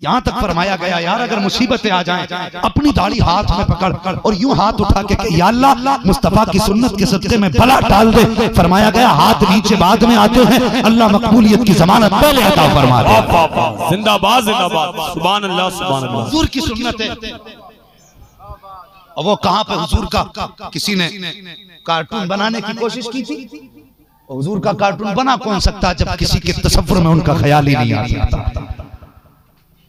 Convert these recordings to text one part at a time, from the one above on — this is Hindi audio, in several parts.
यहाँ तक फरमाया गया यार अगर मुसीबतें आ जाएं अपनी दाढ़ी हाथ में पकड़ और यूं हाथ उठा के या अल्लाह मुस्तफा की सुन्नत के सदके में भला डाल दे। फरमाया गया हाथ नीचे बाद में आते हैं, अल्लाह मकबूलियत की जमानत पहले अता फरमा दे। जिंदाबाद जिंदाबाद, सुभान अल्लाह सुभान अल्लाह। हुजूर की सुन्नत है। और वो कहां पे हुजूर का किसी ने कार्टून बनाने की कोशिश की थी। हुजूर का कार्टून बना कौन सकता जब किसी के तसव्वुर में उनका ख्याल ही नहीं आ सकता।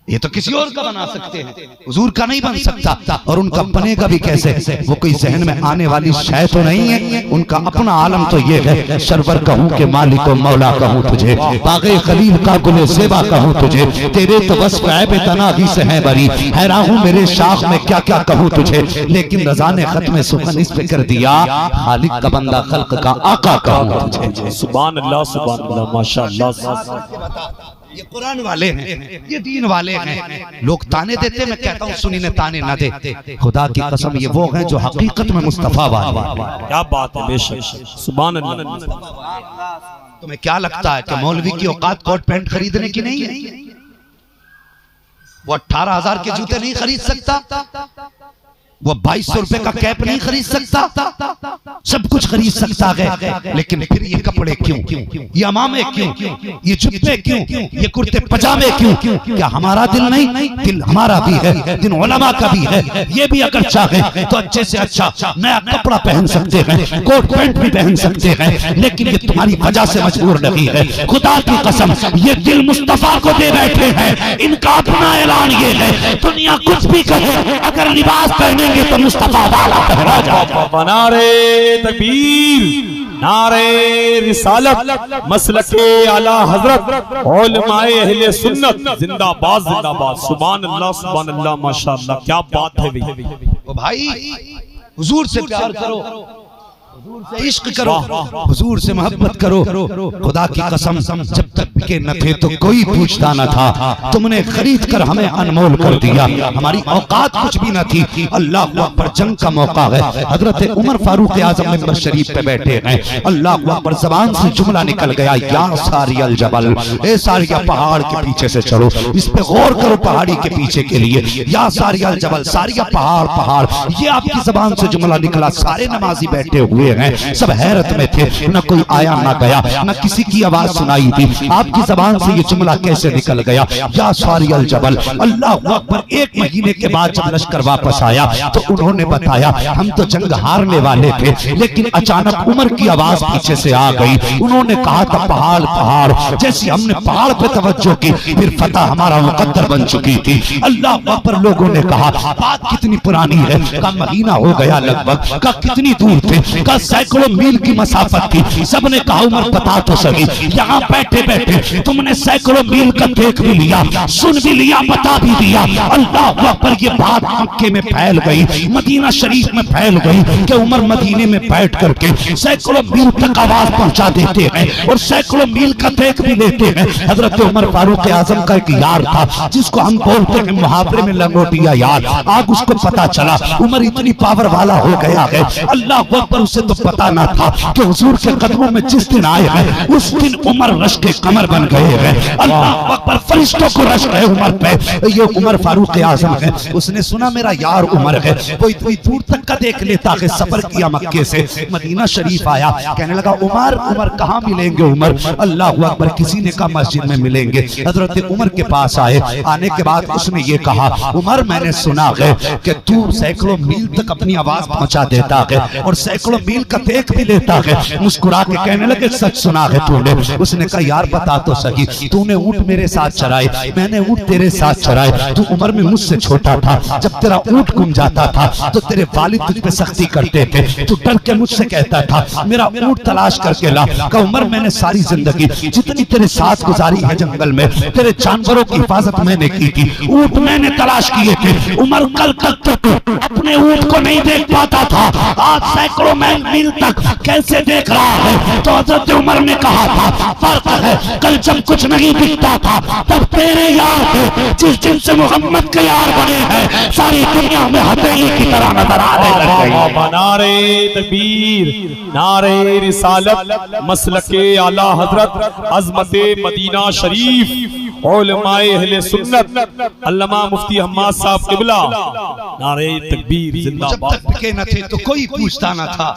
ये तो किसी और का बना सकते हैं, हुजूर का नहीं बन सकता। और उनका बनेगा भी कैसे? वो कोई जहन में आने वाली शय तो नहीं है। उनका अपना आलम तो ये है, सरवर कहूँ के मालिक मौला कहूँ तुझे, बाग़े खलील का गुले ज़ेबा कहूँ तुझे, तेरे तो बस ऐब तनाही से है बरी, हैरान हूँ मेरे शाख में क्या क्या कहूँ तुझे। लेकिन रज़ा ने खत्म सुखन इस पे कर दिया, खालिक का बंदा खल्क का आका कहूँ तुझे। सुभान अल्लाह माशाअल्लाह। ये कुरान वाले हैं, ये दीन वाले हैं। लोग ताने देते, मैं कहता हूँ सुनी ने ताने ना दे। खुदा की कसम ये वो हैं जो हकीकत में मुस्तफा वाले। क्या बात है, बेशक सुभान अल्लाह। तुम्हें क्या लगता है कि मौलवी की औकात कोट पैंट खरीदने की नहीं है? वो 18,000 के जूते नहीं खरीद सकता, वो 2200 रुपए का कैप नहीं खरीद सकता, सब कुछ खरीद सकता है। लेकिन फिर ये कपड़े क्यों, ये अमामे क्यों, ये जुत्ते क्यों, ये कुर्ते पजामे क्यों? क्या हमारा दिल नहीं? दिल हमारा भी है, दिल उलमा का भी है। ये भी अगर चाहे तो अच्छे से अच्छा नया कपड़ा पहन सकते हैं, कोट पैंट भी पहन सकते हैं। लेकिन ये तुम्हारी वजह से मजबूर नहीं है। खुदा की कसम ये दिल मुस्तफा को दे बैठे हैं। इनका अपना ऐलान ये है, दुनिया कुछ भी कहे, अगर लिबास पहने तो मुस्तफा वाला पहरा जाए। नारे तकबीर, नारे रिसालत, मसलके आला हजरत, उलमाए अहले सुन्नत जिंदाबाद जिंदाबाद। सुभान अल्लाह माशाअल्लाह। क्या बात है भाई, हुजूर से प्यार करो, हुजूर से इश्क करो, हुजूर से मोहब्बत करो। खुदा की कसम जब तक बिके न थे तो कोई पूछता न था, तुमने खरीद कर हमें अनमोल कर दिया। हमारी औकात कुछ भी न थी। अल्लाह अकबर, जंग का मौका है। हजरत उमर फारूक आजम मिंबर शरीफ पे बैठे हैं। अल्लाह अकबर, जबान से जुमला निकल गया, या सारियल जबल, ए सारिया पहाड़ के पीछे से चलो। इस पे गौर करो, पहाड़ी के पीछे के लिए या सारियल जबल, सारिया पहाड़ पहाड़, ये आपकी जबान से जुमला निकला। सारे नमाजी बैठे हुए हैं, सब हैरत में थे, न कोई आया ना गया, न किसी की आवाज सुनाई थी। आपकी जबान से ये जुमला कैसे निकल गया, या सारियल जबल। अल्लाह अकबर। 1 महीने के बाद जब लश्कर वापस आया तो उन्होंने बताया हम तो जंग हारने वाले थे, लेकिन अचानक उमर की आवाज पीछे से आ गई। उन्होंने कहा था पहाड़ पहाड़, जैसे हमने पहाड़ पे तवज्जो की फिर फतह हमारा मुकद्दर बन चुकी थी। अल्लाह अकबर। लोगों ने कहा बात कितनी पुरानी है, का महीना हो गया लगभग, का कितनी दूर थे, का सैकड़ों मील की मसाफत थी। सबने कहा उमर बता तो सही, यहाँ बैठे बैठे तुमने सैकड़ों मील का देख भी लिया, सुन भी लिया, बता भी दिया। अल्लाह अकबर। ये बात मक्के में फैल गई, मदीना शरीफ में फैल गई कि उमर मदीने में बैठ करके सैकड़ों मील तक आवाज पहुंचा देते हैं और सैकड़ों मील का देख भी लेते हैं। हजरत उमर फारूक आजम का एक यार था जिसको हम बोलते हैं मुहावरे में लंगोटिया यार। आज उसको पता चला उमर इतनी पावर वाला हो गया है। अल्लाह अकबर। उसे तो पता ना था कि हुजूर के कदमों में जिस दिन आए हैं उस दिन उमर रश के कमर बन गए हैं। अल्लाह अकबर। फरिश्तों को रश है उमर पे। ये उमर फारूक आजम है। उसने सुना मेरा यार उमर है, वो इतनी दूर तक का देख लेता है। सफर किया मक्के से मदीना शरीफ आया, कहने लगा उमर उमर कहाँ मिलेंगे उमर? अल्लाह अकबर। किसी ने कहा मस्जिद में मिलेंगे। हजरत उमर के पास आए। आने के बाद उसने ये कहा उमर मैंने सुना है कि तू सैकड़ों मील तक अपनी आवाज पहुंचा देता है और सैकड़ों मील का देख भी लेता है। मुस्कुरा के कहने लगे सच सुना है तूने? उसने कहा यार बता तो सही, तूने ऊंट मेरे साथ चराए, मैंने ऊंट तेरे साथ चराए। तू उम्र में मुझसे छोटा था, जब तेरा ऊंट गुम जाता था तो तेरे वालिद तुझ पे सख्ती करते थे। तू डर के मुझसे कहता था मेरा ऊंट तलाश करके ला। का उमर मैंने सारी जिंदगी जितनी तेरे साथ गुजारी है जंगल में, तेरे जानवरों की हिफाजत मैंने की थी, ऊंट मैंने तलाश किए थे। उमर कल तक अपने ऊंट को नहीं देख पाता था, आज सैकड़ों मील तक कैसे देख रहा है? तो हजरत उमर ने कहा था फर्क है, कल जब कुछ नहीं दिखता था तब तेरे यार थे, जिस दिन से मोहम्मद के यार बने हैं सारी दुनिया में हथेली की तरह नजर आने लग गई। नारे तकबीर, नारे रिसालत, मसलके आला हजरत, अज़मते मदीना शरीफ, उलमाए अहले सुन्नत अल्लामा मुफ्ती हम्माद साहब किबला नारे तकबीर जब जिंदाबाद। तक बिके न थे तो कोई पूछता न था,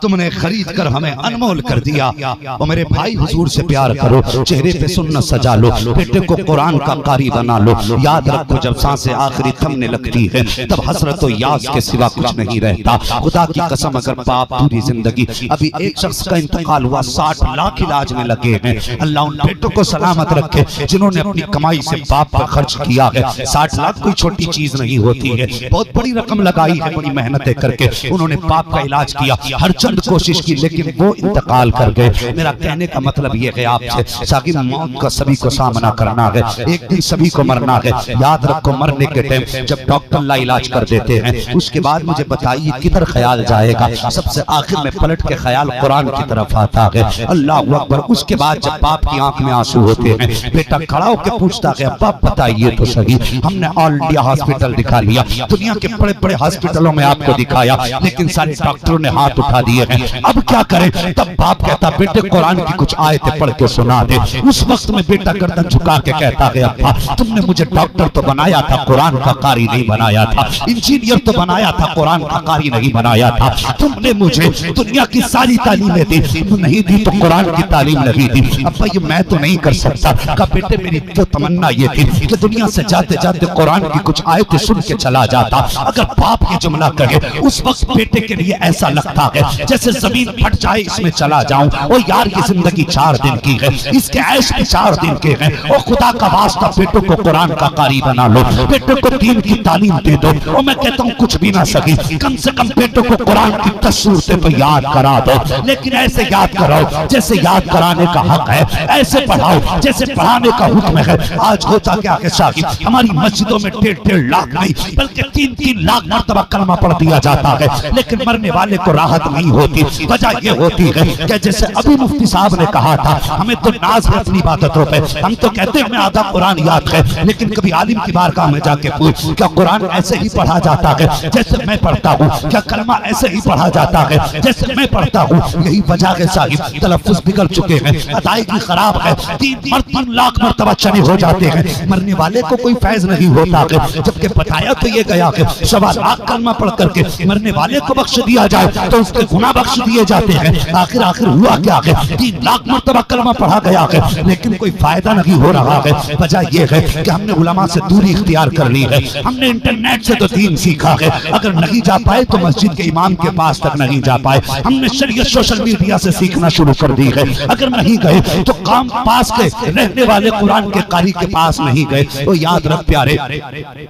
तुमने खरीद कर हमें अनमोल कर दिया। और मेरे भाई हुजूर से प्यार करो, चेहरे पे सुन्नत सजा लो, बेटे को कुरान का कारी बना लो। याद रखो जब सांसें आखिरी थमने लगती है तब हसरत और यास के सिवा कुछ नहीं रहता। खुदा की कसम अगर बाप पूरी जिंदगी, अभी एक शख्स का इंतकाल हुआ 60 लाख इलाज में लगे हैं। अल्लाह उन बेटों को सलामत रखे जिन्होंने अपनी कमाई से बाप पर खर्च किया है। 60 लाख कोई छोटी चीज नहीं होती है, बहुत बड़ी रकम लगाई है, बड़ी मेहनतें करके उन्होंने बाप का इलाज किया, हर चंद कोशिश की, लेकिन वो इंतकाल कर गए। मेरा कहने का मतलब ये है आपसे साकिब, मौत का सभी को सामना करना है, एक दिन सभी को मरना है। याद रखो मरने के टाइम जब डॉक्टर ला इलाज कर देते हैं उसके बाद मुझे बताइए किधर ख्याल जाएगा? सबसे आखिर में पलट के ख्याल कुरान की तरफ आता है। अल्लाह अकबर। उसके बाद जब बाप की आंख में आंसू होते हैं, बेटा खड़ा होकर पूछता है बाप बताइए तो सही, हमने ऑल इंडिया हॉस्पिटल दिखा लिया, दुनिया के बड़े बड़े हॉस्पिटलों में आपको दिखाया, लेकिन सारे डॉक्टरों ने हाथ उठा दिए हैं, अब क्या करें? तब बाप कहता बेटे कुरान की कुछ आयतें पढ़ के सुना दे। उस वक्त में बेटा गर्दन झुका के कहता है अब्बा तुमने मुझे डॉक्टर तो बनाया था, कुरान का कारी नहीं बनाया था, इंजीनियर तो बनाया था, कुरान का कारी नहीं बनाया था। तुमने मुझे दुनिया की सारी तालीमें दी, नहीं दी तो कुरान की तालीम नहीं दी। अब्बा ये मैं तो नहीं कर सकता। कहा बेटे मेरी तो तमन्ना ये थी कि दुनिया से जाते जाते कुरान की कुछ आयतें सुन के चला जाता। अगर बाप ये जुमला कहे उस वक्त बेटे के लिए ऐसा लगता है जैसे जमीन फट जाए इसमें चला जाऊं। और यार ये जिंदगी 4 दिन की है, इसके ऐश भी 4 दिन के हैं। और खुदा का वास्ता बेटों को कुरान का कारी बना लो, बेटों को दीन की तालीम दे दो। और मैं कहता हूँ कुछ भी ना सकी, कम से कम बेटों को कुरान की 10 सूरतें तो याद करा दो, लेकिन ऐसे याद कराओ जैसे याद कराने का हक है, ऐसे पढ़ाओ जैसे पढ़ाने का हुक्म है। आज होता क्या है साहिब, हमारी मस्जिदों में 1.5 लाख नहीं बल्कि 3-3 लाख मरतबा कलमा पढ़ दिया जाता है, लेकिन मरने वाले को राहत नहीं होती। वजह ये होती है कि जैसे अभी मुफ्ती साहब ने कहा था, हमें तो नाज है अपनी इबादतों पे, हम तो कहते हैं हमें आधा कुरान याद है, लेकिन कभी आलिम की बारगाह में जाके पूछ क्या कुरान ऐसे ही पढ़ा जाता है जैसे मैं पढ़ता हूँ? क्या कलमा ऐसे ही पढ़ा जाता है जैसे मैं पढ़ता हूँ? यही वजह है साहिब, तलफ्फुज़ बिगड़ चुके हैं, अदायगी खराब है, 3 लाख मरतबा चने हो जाते हैं, मरने वाले को कोई फैज नहीं होता है। जबकि बताया तो ये गया है 1.25 लाख कलमा पढ़ करके मरने वाले को बख्श दिया जाए तो उसके गुनाह बख्श दिए जाते हैं। आखिर हुआ क्या है? 3 लाख मरतबा कलमा पढ़ा गया है, लेकिन कोई फायदा नहीं हो रहा है। वजह यह है कि हमने उलमा से दूरी इख्तियार कर ली है, हमने इंटरनेट से तो दीन सीखा है, अगर नहीं जा पाए तो मस्जिद के इमाम के पास तक नहीं जा पाए। हमने शरीयत सोशल मीडिया से सीखना शुरू कर दी है, अगर नहीं गए तो काम पास के रहने वाले कुरान के कारी के पास नहीं गए। तो याद रख प्यारे,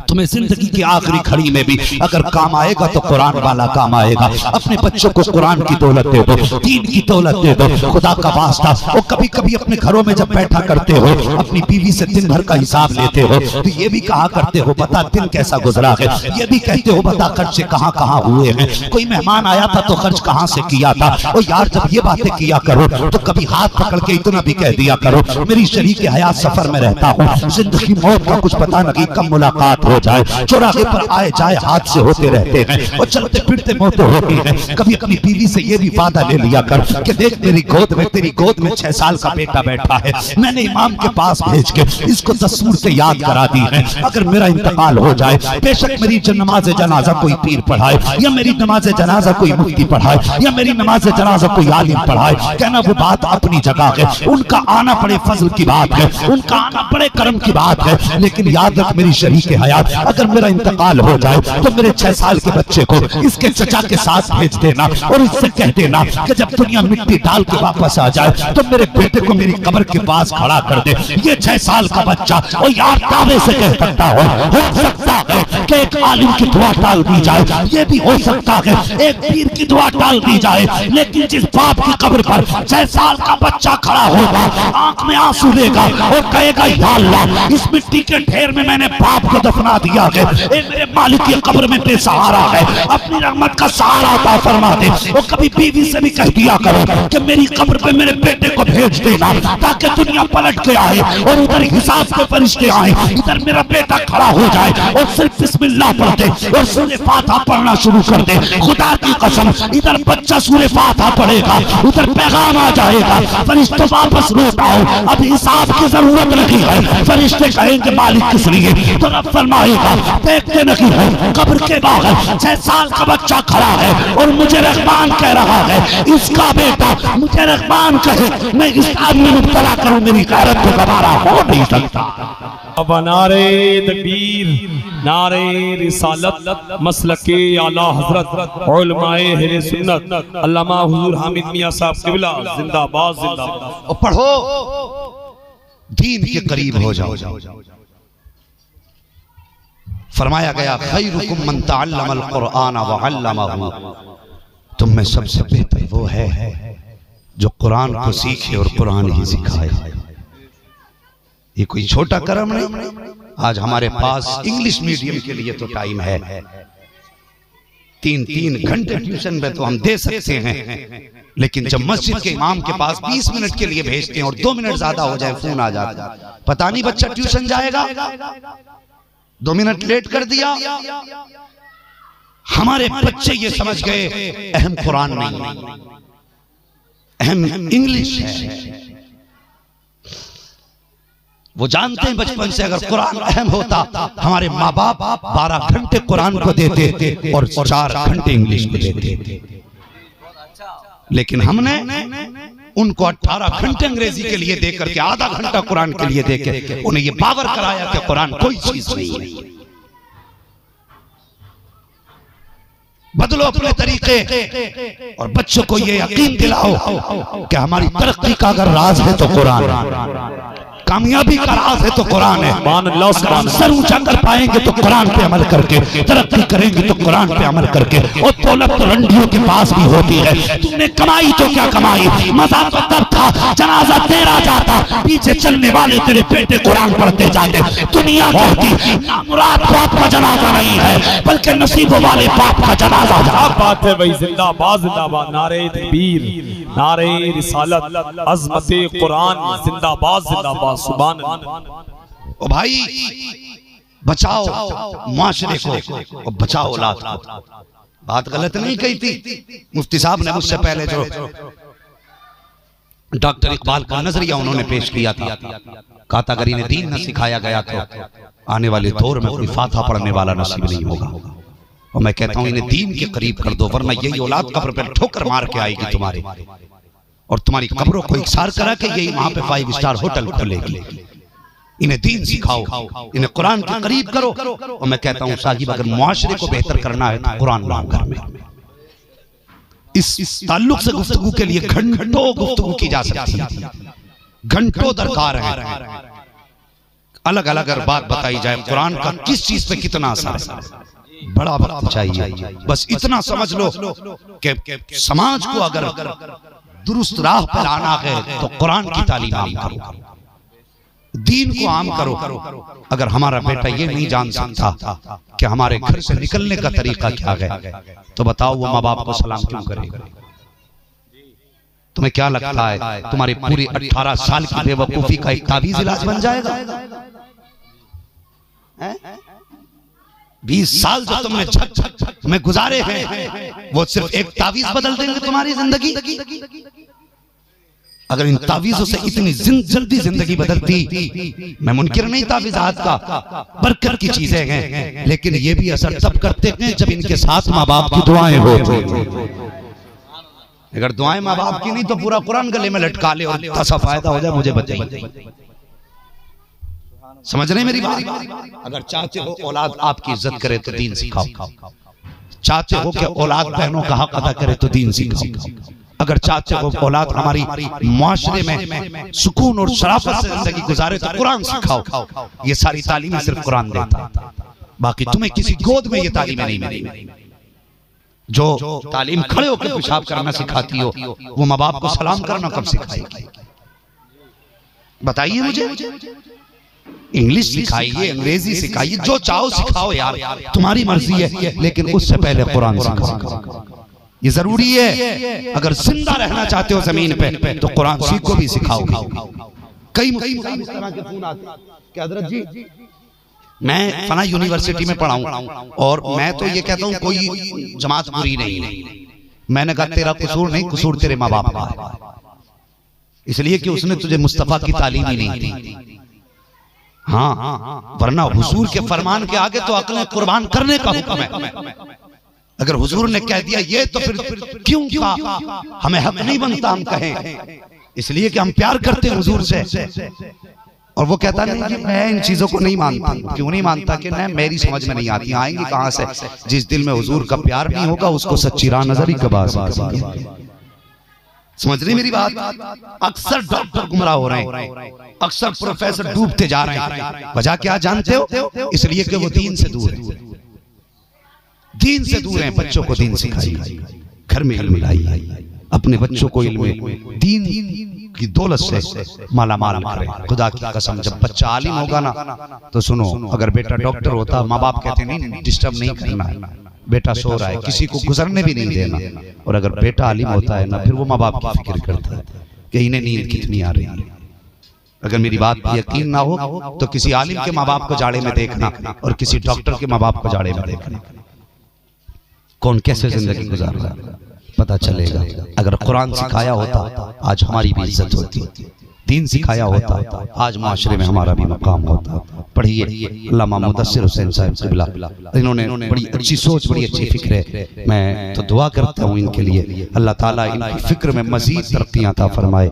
तुम्हें जिंदगी की आखिरी घड़ी में भी अगर काम आएगा तो कुरान वाला काम आएगा। अपने बच्चों को कुरान की दौलत दे दो, दीन की दौलत दे दो, खुदा का वास्ता। और कभी कभी अपने घरों में जब बैठा करते हो, अपनी बीवी से दिन भर का हिसाब लेते हो, तो ये भी कहा करते हो बता दिन कैसा गुजरा है, ये भी कहते हो बता खर्चे कहाँ कहाँ हुए हैं, कोई मेहमान आया था तो खर्च कहाँ से किया था। और यार जब ये बातें किया करो तो कभी हाथ पकड़ के इतना भी कह दिया करो मेरी शरीक हयात सफर में रहता हूँ, जिंदगी मौत का कुछ पता नहीं कब मुलाकात हो जाए, चौराहे पर आए जाए हादसे होते रहते हैं और चलते फिरते मौतें होती हैं। कभी अपनी बीवी से ये भी वादा ले लिया कर कि देख तेरी गोद में 6 साल का बेटा बैठा है, मैंने इमाम के पास भेज के इसको 10 सूरतें याद करा दी है, अगर मेरा इंतकाल हो जाए बेशक मेरी नमाज जनाजा कोई पीर पढ़ाए, या मेरी नमाज जनाजा कोई मुफ्ती पढ़ाए, या मेरी नमाज जनाजा कोई आलिम पढ़ाए, कहना वो बात अपनी जगह है, उनका आना बड़े फजल की बात है, उनका आना बड़े करम की बात है। लेकिन याद रख मेरी शरीक हयात, अगर मेरा इंतकाल हो जाए तो मेरे 6 साल के बच्चे को इसके चचा के साथ भेज देना और इससे कह देना कि जब दुनिया मिट्टी डाल के वापस आ जाए तो मेरे बेटे को मेरी कब्र के पास खड़ा कर दे। ये 6 साल का बच्चा और यार दावे से कह सकता हो सकता है कि एक आलिम की दुआ टाल दी जाए, ये भी हो सकता है एक पीर की दुआ टाल दी जाए, लेकिन जिस बाप की कब्र पर 6 साल का बच्चा खड़ा होगा, आंख में आंसू लेगा और कहेगा या अल्लाह इस मिट्टी के ढेर में मैंने बाप को दफना दिया है, मेरे मालिक की कब्र में बेसहारा है, अपनी रहमत का सहारा अता फरमा दे। और कभी बीवी से भी कह दिया करो कि मेरी कब्र पे मेरे बेटे को भेज देना ताकि दुनिया पलट के आए और उधर हिसाब के फरिश्ते आए, इधर मेरा बेटा खड़ा हो जाए और सिर्फ बिस्मिल्लाह पढ़ते और सूरह फातिहा पढ़ना शुरू कर दे, खुदा की कसम इधर बच्चा सूरह फातिहा पढ़ेगा, उधर पैगाम आ जाएगा, फरिश्ते वापस लौट आओ, अब हिसाब की जरूरत नहीं है। फरिश्ते कहेंगे मालिक किस लिए, तो रब फरमाएगा देखते नहीं है कब्र के बाहर 6 साल का बच्चा खड़ा है और मुझे रहमान कह रहा है, इसका बेटा मुझे रहमान कहे, मैं इस आदमी में मुब्तला करूं, मेरी गैरत को गवारा हो नहीं सकता। अब नारे तकबीर, नारे रिसालत, मसलके आला हजरत उलमाए अहले सुन्नत अल्लामा हुजूर हामिद मियां साहब क़िबला जिंदाबाद जिंदाबाद। और पढ़ो, दीन के करीब हो जाओ। फरमाया गया खैरुकुम मन तअल्लमल कुरआन व अल्लमहु, तुम में सबसे बेहतर वो है जो कुरान को सीखे और कुरान ही सिखाए। ये कोई छोटा कर्म नहीं। आज हमारे पास इंग्लिश मीडियम के लिए तो टाइम है, 3-3 घंटे ट्यूशन में तो हम दे सकते हैं, लेकिन जब मस्जिद के इमाम के पास 20 मिनट के लिए भेजते हैं और 2 मिनट ज्यादा हो जाए फोन आ जाता है, पता नहीं बच्चा ट्यूशन जाएगा, 2 मिनट लेट कर दिया। हमारे बच्चे ये समझ गए अहम कुरान नहीं, अहम इंग्लिश है। वो जानते हैं बचपन से अगर कुरान अहम होता, हमारे माँ बाप 12 घंटे कुरान को देते और 4 घंटे इंग्लिश को देते, लेकिन हमने उनको 18 घंटे अंग्रेजी के लिए देकर के आधा घंटा कुरान के लिए देकर उन्हें ये बावर कराया कि कुरान कोई चीज नहीं है। बदलो अपने तरीके और बच्चों को ये यकीन दिलाओ कि हमारी तरक्की का अगर राज है तो कुरान है, कामयाबी का राज है तो कुरान है। सर ऊंचा कर पाएंगे तो कुरान पे अमल करके, तरक्की करेंगे तो कुरान पे अमल करके। और दौलत तो रंडियों के पास भी होती है, तुमने कमाई तो क्या कमाई, मजा तो तब था जनाजा तेरा जाता, पीछे चलने वाले तेरे बेटे कुरान पढ़ते जाते। दुनिया कहती नामुराद बाप का जनाजा नहीं है, बल्कि नसीबों वाले बाप का जनाजा। क्या बात है भाई, जिंदाबाद जिंदाबाद, नारे तकबीर, नारे रिसालत, अज़मते कुरान जिंदाबाद जिंदाबाद, सुभान अल्लाह। ओ भाई बचाओ माशरे को और बचाओ औलाद को। बात गलत नहीं कही थी। मुफ्ती साहब ने मुझसे पहले जो डॉक्टर इकबाल का नजरिया उन्होंने पेश किया था, कहा था अगर इन्हें दीन न सिखाया गया तो आने वाले दौर में कोई फातिहा पढ़ने वाला नसीब नहीं होगा। और मैं कहता हूं इन्हें दीन के करीब कर दो, वरना यही औलाद कब्र पर ठोकर मार के आएगी तुम्हारे, और तुम्हारी कब्रों को इकसार करा के यही वहां पे 5 स्टार होटल खोलेगी। इन्हें दीन सिखाओ, इन्हें कुरान के करीब करो। और मैं कहता हूं साहिब अगर मुआशरे को बेहतर करना है तो कुरान लाओ घर में। इस ताल्लुक से गुफ्तगू के लिए घंटों गुफ्तगू की जा सकती है, घंटों दरकार है। अलग अलग अगर बात बताई जाए कुरान का किस चीज पे कितना असर है, बड़ा वक्त चाहिए। बस इतना समझ लो कि समाज को अगर दुरुस्त राह पर आना है तो कुरान की तालीम आम करो, दीन को आम करो। अगर हमारा बेटा ये नहीं जान सकता कि हमारे घर से निकलने का तरीका क्या है, तो बताओ वो माँ बाप को सलाम क्यों करेगा? तुम्हें क्या लगता है तुम्हारी पूरी 18 साल की बेवकूफी का एक तावीज इलाज बन जाएगा? 20 साल जो तुमने झक में गुजारे हैं वो सिर्फ एक तावीज बदल देंगे तुम्हारी जिंदगी। अगर इन तावीजों से इतनी जल्दी जिंदगी बदलती, मैं मुनकिर नहीं तावीज़ात का, बरकत की चीजें हैं, लेकिन ये भी असर तब करते हैं जब इनके साथ माँ बाप की दुआएं हो। अगर दुआएं माँ बाप की नहीं तो पूरा कुरान गले में लटका ले और ऐसा फायदा हो जाए, मुझे बताइए। समझ रहे मेरी बात? अगर चाहते हो औलाद आपकी इज्जत करे तो दीन सिखाओ, चाहते हो कि औलाद बहनों का हक अदा करे तो दीन सिखाओ, अगर चाहते हो औलाद हमारी मुआशरे में सुकून और शराफत से जिंदगी गुजारे तो कुरान सिखाओ। ये सारी तालीमें सिर्फ कुरान देता, बाकी तुम्हें किसी गोद में ये तालीमें नहीं मिलेगी। जो तालीम खड़े होकर पेशाब करना सिखाती हो वो माँ बाप को सलाम करना कब सिखाएगी? बताइए मुझे। इंग्लिश सिखाइए, अंग्रेजी सिखाइए, जो चाहो सिखाओ यार, तुम्हारी मर्जी है, लेकिन उससे पहले कुरान सिखाओ। ये जरूरी है। अगर जिंदा रहना चाहते हो जमीन पे तो कुरान सीखो भी सिखाओ। कई इस तरह के फोन आते हैं कि हजरत जी मैं फना यूनिवर्सिटी में पढ़ा हूं और मैं तो ये कहता हूं कोई जमात बुरी नहीं है। मैंने कहा तेरा कसूर नहीं, कसूर तेरे माँ बाप का है, इसलिए कि उसने तुझे मुस्तफा की तालीम ही नहीं दी। हाँ, वरना हुजूर के फरमान के आगे तो अक्लें कुर्बान करने का हुक्म है। अगर हुजूर ने कह दिया ये तो फिर क्यों का हमें हक नहीं बनता हम कहें, इसलिए कि हम प्यार करते हैं हुजूर से। और वो कहता नहीं कि मैं इन चीजों को नहीं मानता। क्यों नहीं मानता? कि नहीं, मेरी समझ में नहीं आती, आएंगी कहां से? जिस दिल में हुजूर का प्यार नहीं होगा उसको सच्ची राह नजर ही कबा समझ रही मेरी बात। अक्सर डॉक्टर गुमराह हो रहे हैं, अक्सर प्रोफेसर डूबते जा रहे हैं। वजह क्या जानते हो? इसलिए कि वो दीन से दूर है, दीन से दूर हैं। बच्चों को दीन सिखाइए, घर में इल्म लाइए, अपने बच्चों को इल्म दीन की दौलत से माला माल करें। खुदा की कसम, जब बच्चा आलिम होगा ना तो सुनो, अगर बेटा डॉक्टर होता, माँ बाप कहते नहीं डिस्टर्ब नहीं करना है, बेटा सो रहा है, किसी को गुजरने भी नहीं देना। और अगर बेटा आलिम होता है ना, फिर वो माँ बाप की फिक्र करता है कि इन्हें नींद कितनी आ रही है। अगर मेरी बात पर यकीन ना हो तो किसी आलिम के माँ बाप को जाड़े में देखना और किसी डॉक्टर के माँ बाप को जाड़े में देखना, कौन कैसे जिंदगी गुजार रहा है पता चलेगा। अगर कुरान सिखाया होता आज हमारी भी इज्जत होती, दीन सिखाया होता आज माशरे में हमारा भी मकाम होता। पढ़िए अल्लामा मुदस्सिर हुसैन साहब क़िबला, इन्होंने बड़ी अच्छी सोच, बड़ी अच्छी फिक्र है। मैं तो दुआ करता हूँ इनके लिए, अल्लाह ताला इनकी फिक्र में मजीद तरक्कियां अता फरमाए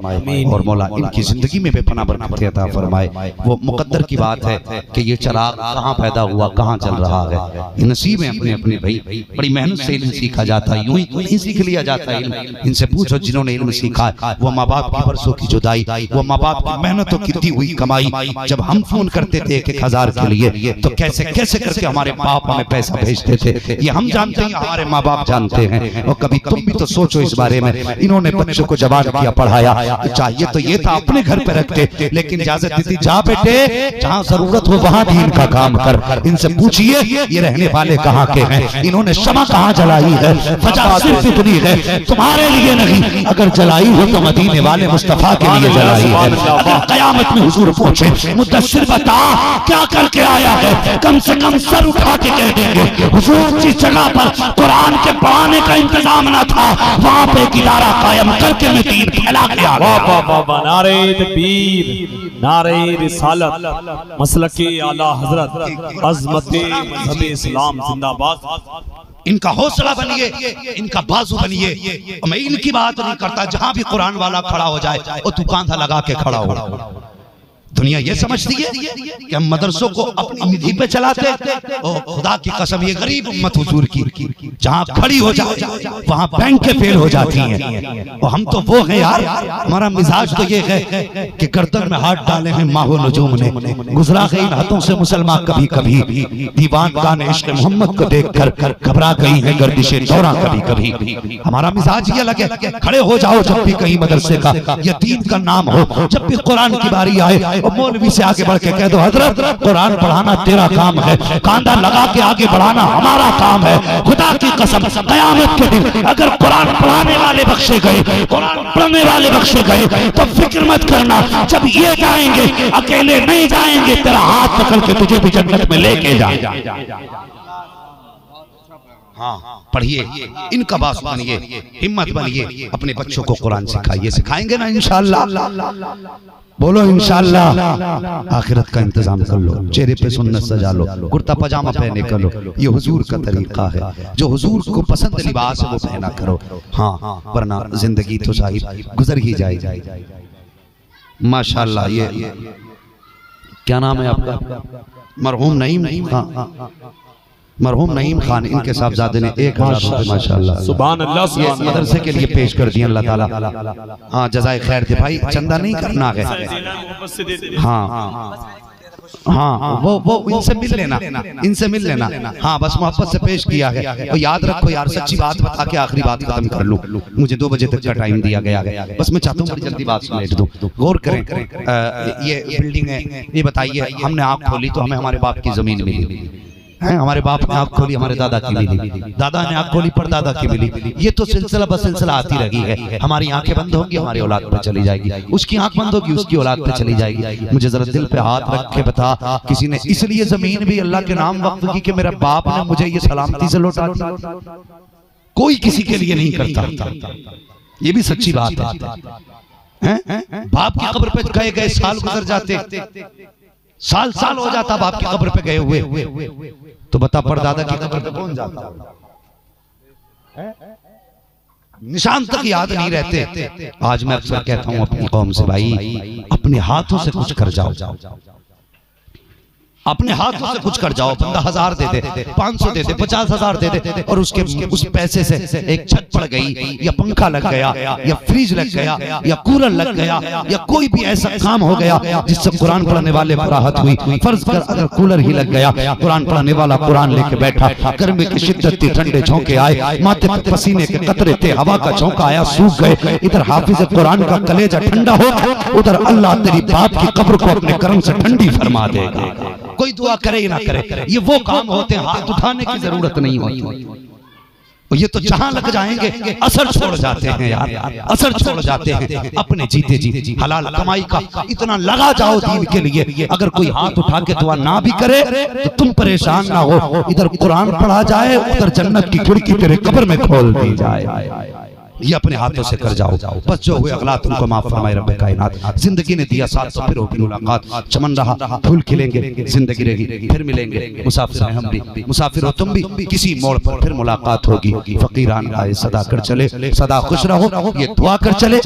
और मौला इनकी जिंदगी में बेपनाह बरकतें अता फरमाए। वो मुकद्दर की बात है कि ये चिराग कहाँ पैदा हुआ, कहाँ चल रहा है, ये नसीब है अपने अपने। भाई बड़ी मेहनत से इल्म सीखा जाता है, यूं ही नहीं सीख लिया जाता है। इनसे पूछो जिन्होंने इल्म सीखा, वो माँ बाप की बरसों की जुदाई, वो माँ बाप की मेहनतों की दी हुई कमाई, जब हम फोन करते थे 1000 के लिए तो कैसे कैसे करके हमारे बाप हमें पैसा भेजते थे, ये हम जानते हैं, हमारे माँ बाप जानते हैं। और कभी तुम भी तो सोचो इस बारे में। इन्होंने बच्चों को जवान किया, पढ़ाया, चाहिए तो ये था अपने घर पे रखते, लेकिन इजाजत दी जा बेटे जहाँ जरूरत हो वहाँ दीन का काम कर। इनसे पूछिए ये रहने वाले कहाँ के हैं, इन्होंने शमा कहाँ जलाई है? वजह सिर्फ इतनी है, तुम्हारे लिए नहीं, अगर जलाई हो तो मदीने वाले मुस्तफा के लिए जलाई है। कयामत में हुजूर पूछे मुदस्सिर बता क्या करके आया है, कम से कम सर उठा के कह देंगे हुजूर जिस जगह पर कुरान के पढ़ाने का इंतजाम न था वहां पे एक इदारा कायम करके मैं दीन फैला के आ गया। नारे तकबीर, नारे रिसालत, मसलके आला हजरत, अज़मते मज़हब इस्लाम जिंदाबाद। इनका हौसला बनिए, इनका बाजू बनिए। मैं इनकी बात नहीं करता, जहां भी कुरान वाला खड़ा हो जाए और तू कांधा लगा के खड़ा हो। दुनिया ये समझती है कि हम मदरसों को अपनी निधि पे चलाते, और खुदा की कसम ये गरीब उम्मत हुजूर की जहां खड़ी हो जाए वहां बैंकें फेल हो जाती हैं। और हम तो वो हैं यार, हमारा मिजाज तो ये है कि गर्दन में हाथ डाले हैं माहो नजूम ने, गुजरा गई इन हाथों से मुसलमान कभी कभी, दीवान गाने इश्क मोहम्मद को देखकर घबरा गई है गर्दिशे दौरा कभी कभी। हमारा मिजाज ये लगे, खड़े हो जाओ जब भी कहीं मदरसे का या दीन का नाम हो, जब भी कुरान की बारी आए और मौलवी से आगे बढ़ के कह दो हजरत कुरान पढ़ाना तेरा काम है, कांधा लगा के आगे बढ़ाना हमारा काम है। खुदा की कसम कयामत के दिन अगर कुरान पढ़ाने वाले बख्शे गए, कुरान पढ़ने वाले बख्शे गए, तो फिक्र मत करना, जब ये जाएंगे अकेले नहीं जाएंगे, तेरा हाथ पकड़ के तुझे भी जन्नत में लेके जाएंगे। हाँ, पढ़िए, इनका बास बनिए, हिम्मत बनिए, अपने बच्चों को कुरान सिखाइए। सिखाएंगे ना इंशाअल्लाह, बोलो इंशाअल्लाह। आखिरत का इंतजाम कर लो, चेहरे पे सुन्नत सजा लो, कुर्ता पजामा पहने कर लो, ये हुजूर का तरीका है। जो हुजूर को पसंद लिबास है वो पहना करो। हाँ, वरना जिंदगी तो साहिब गुजर ही जाएगी। माशाअल्लाह। ये क्या नाम है आपका? मरहूम नईम। हाँ, मरहूम नईम खान, इनके साहबजादे ने 1000 रुपए माशाअल्लाह सुभान अल्लाह ये मदरसे के लिए पेश कर दिए, अल्लाह ताला हाँ जज़ाए खैर दे। भाई चंदा नहीं करना है। हाँ, वो इनसे मिल लेना, इनसे मिल लेना। हाँ, बस मोहब्बत से पेश किया है। और याद रखो यार, सच्ची बात बता के आखिरी बात खत्म कर लूं, मुझे 2 बजे तक का टाइम दिया गया है। बस मैं चाहता हूँ बड़ी जल्दी बात समेट दूं। गौर करें, ये बिल्डिंग है, ये बताइए, हमने आँख खोली तो हमें हमारे बाप की जमीन मिली हैं। हमारे बाप ने आंख खोली, हमारे दादा की मिली, दादा ने आंख खोली, परदादा की मिली। ये तो सिलसिला ब सिलसिला आती लगी है। हमारी आंखें बंद होंगी, हमारी औलाद पे चली जाएगी, उसकी आंख बंद होगी, उसकी औलाद पे चली जाएगी। मुझे जरा दिल पे हाथ रख के बता, किसी ने इसलिए जमीन भी अल्लाह के नाम वक्फ की कि मेरा बाप ने मुझे ये सलामती से लौटा दिया? कोई किसी के लिए नहीं करता, ये भी सच्ची बात है। बाप की कब्र पे गए गए साल गुजर जाते, साल साल हो जाता बाप की कब्र पे गए हुए, तो बता परदादा की कब्र पे कौन जाता? निशान तक याद नहीं रहते। आज मैं अक्सर कहता हूं अपनी कौम से, भाई अपने हाथों से कुछ कर जाओ, अपने हाथों से कुछ कर जाओ। बंदा 1000 दे दे, 500 दे दे, 50,000 दे दे, और उसके उस पैसे से एक छत पड़ गई, या पंखा लग गया, या फ्रिज लग गया, या कूलर लग गया, या कोई भी ऐसा काम हो गया जिससे कुरान पढ़ने वाले पर राहत हुई। फर्ज कर अगर कूलर ही लग गया, कुरान पढ़ने वाला कुरान लेके बैठा, गर्मी की शिद्दत थी, ठंडे झोंके आए, माथे पर पसीने के कतरे थे, हवा का झोंका आया, सूख गए। इधर हाफिज कुरान का कलेजा ठंडा हो, उधर अल्लाह तेरी बाप की कब्र को अपने करम से ठंडी फरमा देगा। कोई दुआ करे या ना करे, ये वो काम होते हैं, हाथ उठाने की जरूरत नहीं होती। ये तो जहां लग जाएंगे असर छोड़ जाते हैं यार, असर छोड़ जाते हैं। अपने जीते जी हलाल कमाई का इतना लगा जाओ दीन के लिए। अगर कोई हाथ उठा के दुआ ना भी करे तो तुम परेशान ना हो, इधर कुरान पढ़ा जाए, उधर जन्नत की खिड़की तेरे कब्र में खोल दी जाए। ये अपने हाथों से कर जाओ, बस जो हुए अगला तुमको माफ फरमाए रब्बे कायनात। जिंदगी ने दिया साथ, तो फिर होगी मुलाकात। चमन रहा फूल खिलेंगे, जिंदगी रहेगी, फिर मिलेंगे। मुसाफिर हैं हम भी, मुसाफिर हो तुम भी, किसी मोड़ पर फिर मुलाकात होगी। फकीरान आए सदा कर चले, सदा खुश रहो, ये दुआ कर चले।